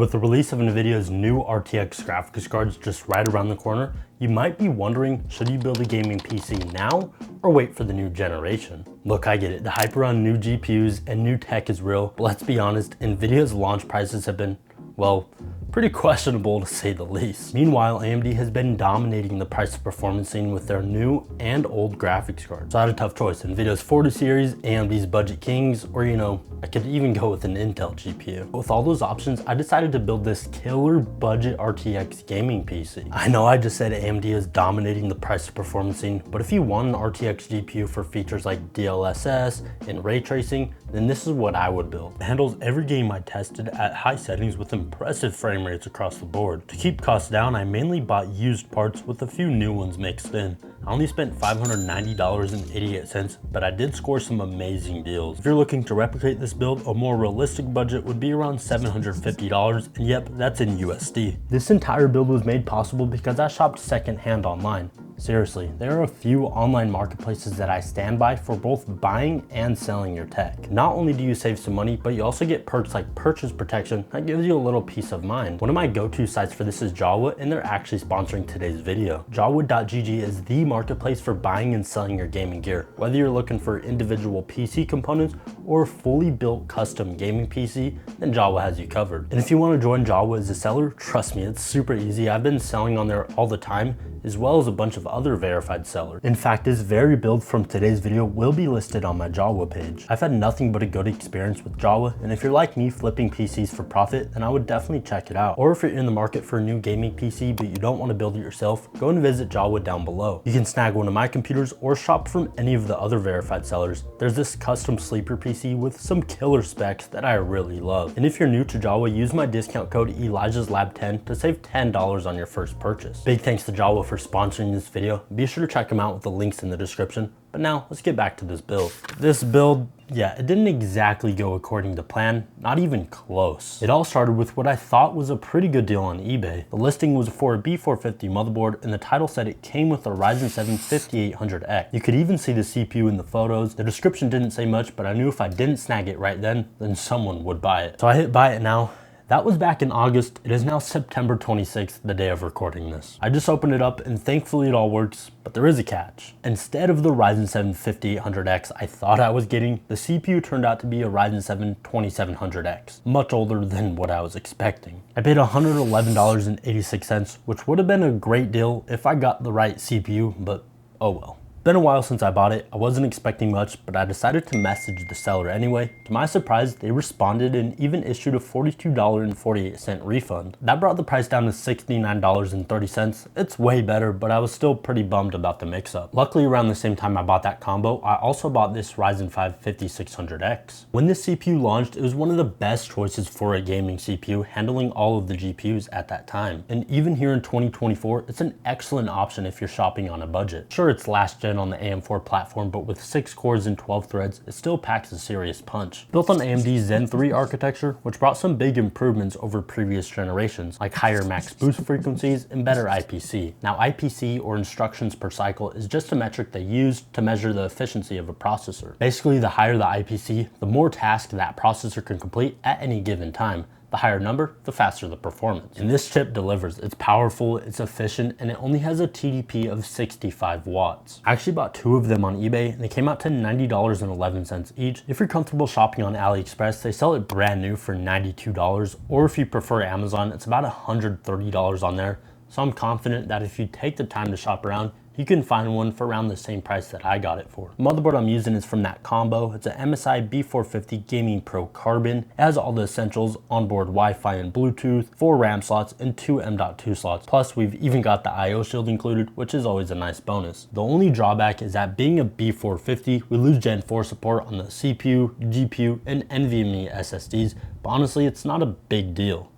With the release of NVIDIA's new RTX graphics cards just right around the corner, you might be wondering, should you build a gaming PC now or wait for the new generation? Look, I get it, the hype around new GPUs and new tech is real, but let's be honest, NVIDIA's launch prices have been, well, pretty questionable to say the least. Meanwhile, AMD has been dominating the price to performance scene with their new and old graphics cards. So I had a tough choice, NVIDIA's 40 series, AMD's budget kings, or I could even go with an Intel GPU. With all those options, I decided to build this killer budget RTX gaming PC. I know I just said AMD is dominating the price to performance scene, but if you want an RTX GPU for features like DLSS and ray tracing, then this is what I would build. It handles every game I tested at high settings with impressive frame rates across the board. To keep costs down, I mainly bought used parts with a few new ones mixed in. I only spent $590.88, but I did score some amazing deals. If you're looking to replicate this build, a more realistic budget would be around $750, and yep, that's in USD. This entire build was made possible because I shopped secondhand online. Seriously, there are a few online marketplaces that I stand by for both buying and selling your tech. Not only do you save some money, but you also get perks like purchase protection that gives you a little peace of mind. One of my go-to sites for this is Jawwood, and they're actually sponsoring today's video. Jawwood.gg is the marketplace for buying and selling your gaming gear. Whether you're looking for individual PC components or a fully built custom gaming PC, then Jawwood has you covered. And if you want to join Jawwood as a seller, trust me, it's super easy. I've been selling on there all the time, as well as a bunch of other verified sellers. In fact, this very build from today's video will be listed on my Jawwood page. I've had nothing but a good experience with Jawwood, and if you're like me flipping PCs for profit, then I would definitely check it out. Or if you're in the market for a new gaming PC but you don't want to build it yourself, go and visit Jawwood down below. You can snag one of my computers or shop from any of the other verified sellers. There's this custom sleeper PC with some killer specs that I really love. And if you're new to Jawwood, use my discount code ElijahsLab10 to save $10 on your first purchase. Big thanks to Jawwood for sponsoring this video. Be sure to check them out with the links in the description. But now let's get back to this build. This build, yeah, it didn't exactly go according to plan, not even close. It all started with what I thought was a pretty good deal on eBay. The listing was for a B450 motherboard, and the title said it came with a Ryzen 7 5800X. You could even see the CPU in the photos. The description didn't say much, but I knew if I didn't snag it right then someone would buy it. So I hit buy it now. That was back in August. It is now September 26th, the day of recording this. I just opened it up and thankfully it all works, but there is a catch. Instead of the Ryzen 7 5800X I thought I was getting, the CPU turned out to be a Ryzen 7 2700X, much older than what I was expecting. I paid $111.86, which would have been a great deal if I got the right CPU, but oh well. Been a while since I bought it. I wasn't expecting much, but I decided to message the seller anyway. To my surprise, they responded and even issued a $42.48 refund. That brought the price down to $69.30. It's way better, but I was still pretty bummed about the mix-up. Luckily, around the same time I bought that combo, I also bought this Ryzen 5 5600X. When this CPU launched, it was one of the best choices for a gaming CPU, handling all of the GPUs at that time. And even here in 2024, it's an excellent option if you're shopping on a budget. Sure, it's last gen on the AM4 platform, but with 6 cores and 12 threads, it still packs a serious punch. Built on AMD's Zen 3 architecture, which brought some big improvements over previous generations, like higher max boost frequencies and better IPC. Now, IPC, or instructions per cycle, is just a metric they use to measure the efficiency of a processor. Basically, the higher the IPC, the more tasks that processor can complete at any given time. The higher number, the faster the performance. And this chip delivers. It's powerful, it's efficient, and it only has a TDP of 65 watts. I actually bought 2 of them on eBay, and they came out to $90.11 each. If you're comfortable shopping on AliExpress, they sell it brand new for $92, or if you prefer Amazon, it's about $130 on there. So I'm confident that if you take the time to shop around, you can find one for around the same price that I got it for. The motherboard I'm using is from that combo. It's an MSI B450 Gaming Pro Carbon. It has all the essentials: onboard Wi-Fi and Bluetooth, 4 RAM slots, and 2 M.2 slots. Plus, we've even got the I/O shield included, which is always a nice bonus. The only drawback is that being a B450, we lose Gen 4 support on the CPU, GPU, and NVMe SSDs, but honestly, it's not a big deal.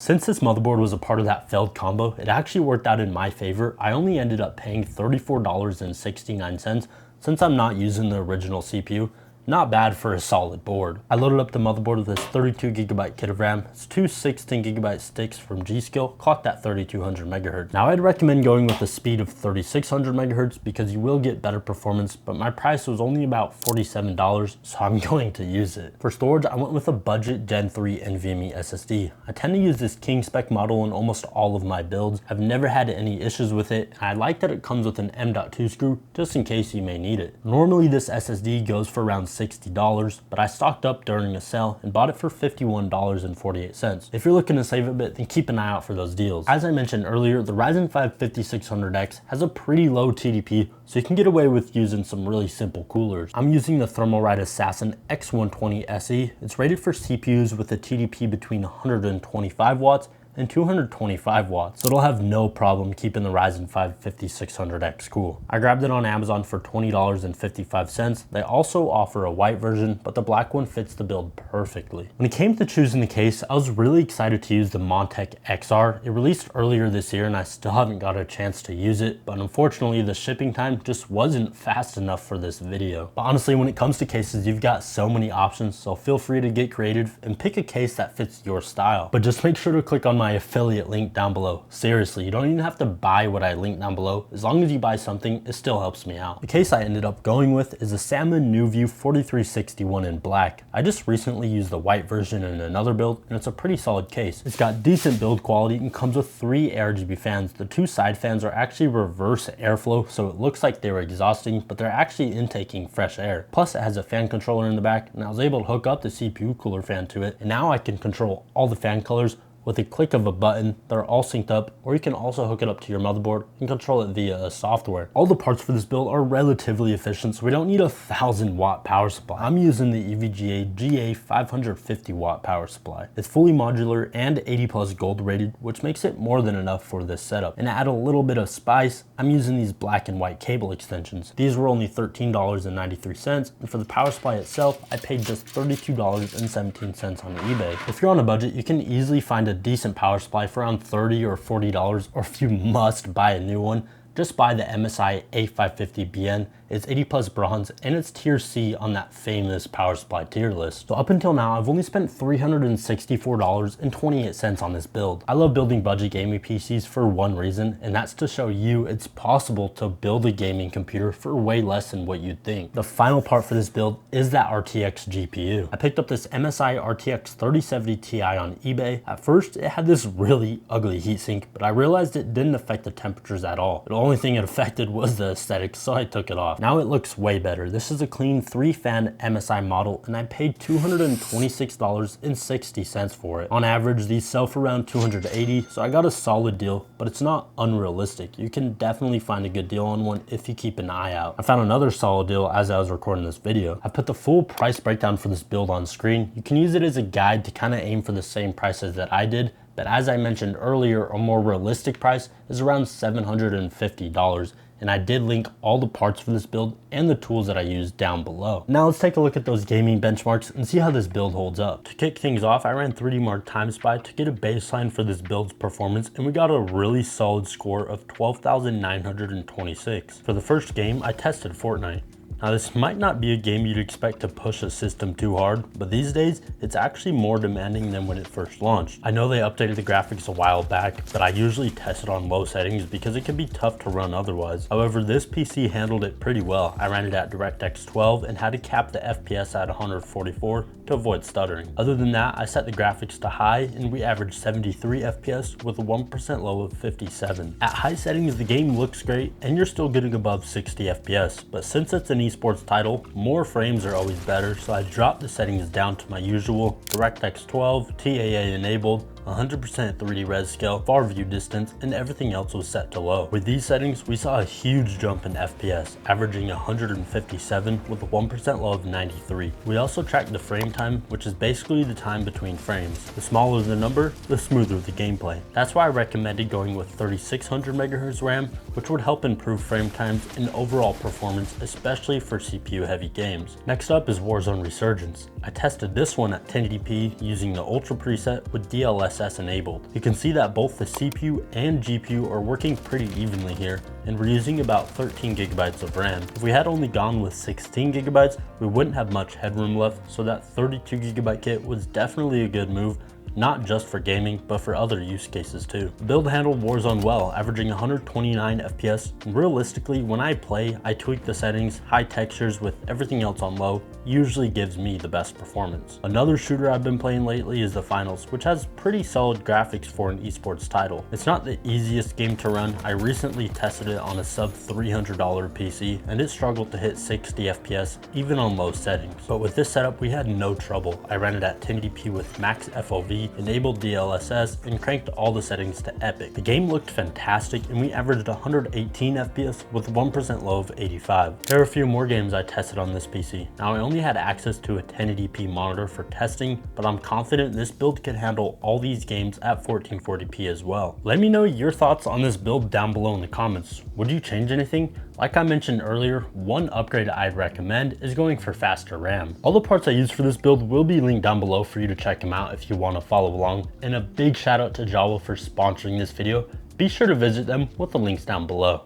Since this motherboard was a part of that failed combo, it actually worked out in my favor. I only ended up paying $34.69 since I'm not using the original CPU. not bad for a solid board. I loaded up the motherboard with this 32GB kit of RAM. It's two 16GB sticks from G-Skill, clocked at 3200 MHz. Now I'd recommend going with a speed of 3600 MHz because you will get better performance, but my price was only about $47, so I'm going to use it. For storage, I went with a budget Gen 3 NVMe SSD. I tend to use this King spec model in almost all of my builds. I've never had any issues with it, and I like that it comes with an M.2 screw just in case you may need it. Normally this SSD goes for around $60, but I stocked up during a sale and bought it for $51.48. If you're looking to save a bit, then keep an eye out for those deals. As I mentioned earlier, the Ryzen 5 5600X has a pretty low TDP, so you can get away with using some really simple coolers. I'm using the Thermalright Assassin X120 SE. It's rated for CPUs with a TDP between 125 watts and 225 watts, so it'll have no problem keeping the Ryzen 5 5600X cool. I grabbed it on Amazon for $20.55. They also offer a white version, but the black one fits the build perfectly. When it came to choosing the case, I was really excited to use the Montech XR. It released earlier this year and I still haven't got a chance to use it, but unfortunately the shipping time just wasn't fast enough for this video. But honestly, when it comes to cases, you've got so many options, so feel free to get creative and pick a case that fits your style. But just make sure to click on my affiliate link down below. Seriously, you don't even have to buy what I link down below. As long as you buy something, it still helps me out. The case I ended up going with is a Salmon NewView 4361 in black. I just recently used the white version in another build, and it's a pretty solid case. It's got decent build quality and comes with 3 RGB fans. The 2 side fans are actually reverse airflow, so it looks like they were exhausting, but they're actually intaking fresh air. Plus it has a fan controller in the back, and I was able to hook up the CPU cooler fan to it, and now I can control all the fan colors with a click of a button. They're all synced up, or you can also hook it up to your motherboard and control it via software. All the parts for this build are relatively efficient, so we don't need a 1000-watt power supply. I'm using the EVGA GA 550-watt power supply. It's fully modular and 80+ gold rated, which makes it more than enough for this setup. And to add a little bit of spice, I'm using these black and white cable extensions. These were only $13.93, and for the power supply itself, I paid just $32.17 on eBay. If you're on a budget, you can easily find a decent power supply for around $30 or $40, or if you must buy a new one, just buy the MSI A550BN. It's 80+ bronze and it's tier C on that famous power supply tier list. So up until now, I've only spent $364.28 on this build. I love building budget gaming PCs for one reason, and that's to show you it's possible to build a gaming computer for way less than what you'd think. The final part for this build is that RTX GPU. I picked up this MSI RTX 3070 Ti on eBay. At first, it had this really ugly heatsink, but I realized it didn't affect the temperatures at all. The only thing it affected was the aesthetics, so I took it off. Now it looks way better. This is a clean 3-fan MSI model, and I paid $226.60 for it. On average, these sell for around $280, so I got a solid deal, but it's not unrealistic. You can definitely find a good deal on one if you keep an eye out. I found another solid deal as I was recording this video. I put the full price breakdown for this build on screen. You can use it as a guide to kind of aim for the same prices that I did, but as I mentioned earlier, a more realistic price is around $750, and I did link all the parts for this build and the tools that I used down below. Now let's take a look at those gaming benchmarks and see how this build holds up. To kick things off, I ran 3D Mark Time Spy to get a baseline for this build's performance, and we got a really solid score of 12,926. For the first game, I tested Fortnite. Now this might not be a game you'd expect to push a system too hard, but these days, it's actually more demanding than when it first launched. I know they updated the graphics a while back, but I usually test it on low settings because it can be tough to run otherwise. However, this PC handled it pretty well. I ran it at DirectX 12 and had to cap the FPS at 144 to avoid stuttering. Other than that, I set the graphics to high and we averaged 73 FPS with a 1% low of 57. At high settings, the game looks great and you're still getting above 60 FPS, but since it's an esports title, more frames are always better, so I dropped the settings down to my usual DirectX 12, TAA enabled, 100% 3D res scale, far view distance, and everything else was set to low. With these settings, we saw a huge jump in FPS, averaging 157 with a 1% low of 93. We also tracked the frame time, which is basically the time between frames. The smaller the number, the smoother the gameplay. That's why I recommended going with 3600 MHz RAM, which would help improve frame times and overall performance, especially for CPU heavy games. Next up is Warzone Resurgence. I tested this one at 1080p using the Ultra preset with DLSS DLSS enabled. You can see that both the CPU and GPU are working pretty evenly here, and we're using about 13 gigabytes of RAM. If we had only gone with 16 gigabytes, we wouldn't have much headroom left, so that 32 gigabyte kit was definitely a good move, not just for gaming, but for other use cases too. The build handled Warzone well, averaging 129 FPS. And realistically, when I play, I tweak the settings, high textures with everything else on low, usually gives me the best performance. Another shooter I've been playing lately is the Finals, which has pretty solid graphics for an esports title. It's not the easiest game to run. I recently tested it on a sub $300 PC, and it struggled to hit 60 FPS even on low settings. But with this setup, we had no trouble. I ran it at 1080p with max FOV, enabled DLSS, and cranked all the settings to epic. The game looked fantastic, and we averaged 118 FPS with 1% low of 85. There are a few more games I tested on this PC. Now, I only had access to a 1080p monitor for testing, but I'm confident this build can handle all these games at 1440p as well. Let me know your thoughts on this build down below in the comments. Would you change anything? Like I mentioned earlier, one upgrade I'd recommend is going for faster RAM. All the parts I use for this build will be linked down below for you to check them out if you want to follow along. And a big shout out to Jawa for sponsoring this video. Be sure to visit them with the links down below.